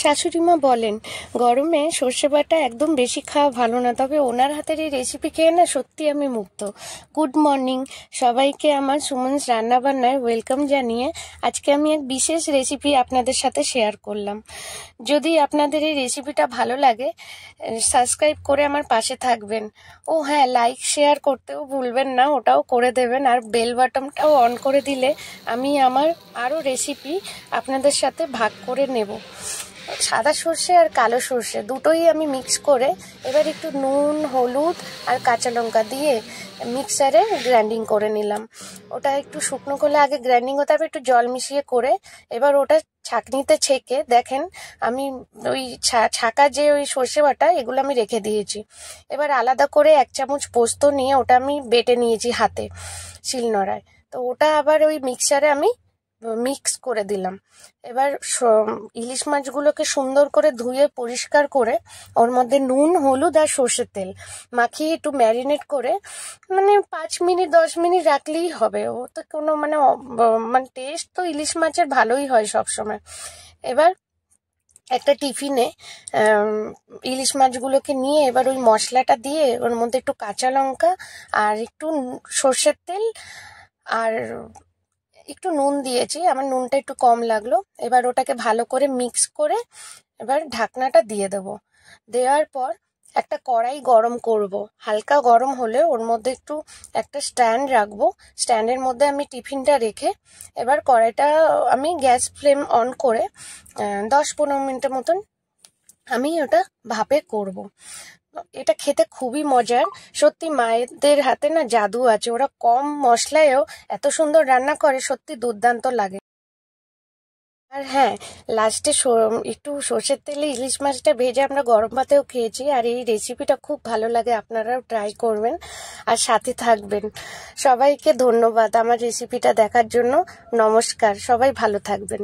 শাশুড়িমা বলেন গরমে সর্ষে বাটা একদম বেশি খাওয়া ভালো না, তবে ওনার হাতের এই রেসিপি খেয়ে না সত্যি আমি মুগ্ধ। গুড মর্নিং সবাইকে, আমার সুমনস রান্নাবান্নায় ওয়েলকাম জানিয়ে আজকে আমি এক বিশেষ রেসিপি আপনাদের সাথে শেয়ার করলাম। যদি আপনাদের এই রেসিপিটা ভালো লাগে সাবস্ক্রাইব করে আমার পাশে থাকবেন। ও হ্যাঁ, লাইক শেয়ার করতেও ভুলবেন না, ওটাও করে দেবেন। আর বেল বাটনটাও অন করে দিলে আমি আমার আরও রেসিপি আপনাদের সাথে ভাগ করে নেব। সাদা সর্ষে আর কালো সর্ষে দুটোই আমি মিক্স করে এবার একটু নুন, হলুদ আর কাঁচা লঙ্কা দিয়ে মিক্সারে গ্রাইন্ডিং করে নিলাম। ওটা একটু শুকনো করলে আগে গ্রাইন্ডিং হতে হবে, একটু জল মিশিয়ে করে এবার ওটা ছাঁকনিতে ছেঁকে দেখেন আমি ওই ছাঁকা যে ওই সর্ষে বাটা এগুলো আমি রেখে দিয়েছি। এবার আলাদা করে 1 চামচ পোস্ত নিয়ে ওটা আমি বেটে নিয়েছি হাতে শিলনোড়ায়। তো ওটা আবার ওই মিক্সারে আমি মিক্স করে দিলাম। এবার ইলিশ মাছগুলোকে সুন্দর করে ধুয়ে পরিষ্কার করে ওর মধ্যে নুন, হলুদ আর সর্ষের তেল মাখিয়ে একটু ম্যারিনেট করে 5 মিনিট 10 মিনিট রাখলেই হবে। ও তো কোনো মানে টেস্ট তো ইলিশ মাছের ভালোই হয় সব সময়। এবার একটা টিফিনে ইলিশ মাছগুলোকে নিয়ে এবার ওই মশলাটা দিয়ে ওর মধ্যে একটু কাঁচা লঙ্কা আর একটু সর্ষের তেল আর একটু নুন দিয়েছি, আমার নুনটা একটু কম লাগলো। এবার ওটাকে ভালো করে মিক্স করে এবার ঢাকনাটা দিয়ে দেবো। দেওয়ার পর একটা কড়াই গরম করব, হালকা গরম হলে ওর মধ্যে একটু একটা স্ট্যান্ড রাখবো। স্ট্যান্ডের মধ্যে আমি টিফিনটা রেখে এবার কড়াইটা আমি গ্যাস ফ্লেম অন করে 10-15 মিনিটের মতন আমি ওটা ভাপে করব। এটা খেতে খুবই মজার, সত্যি মায়েদের হাতে না জাদু আছে, ওরা কম মশলায়ও এত সুন্দর রান্না করে, সত্যি দুর্দান্ত লাগে। আর হ্যাঁ, লাস্টে একটু সর্ষের তেলে ইলিশ মাছটা ভেজে আমরা গরম ভাতেও খেয়েছি। আর এই রেসিপিটা খুব ভালো লাগে, আপনারাও ট্রাই করবেন আর সাথে থাকবেন। সবাইকে ধন্যবাদ আমার রেসিপিটা দেখার জন্য। নমস্কার, সবাই ভালো থাকবেন।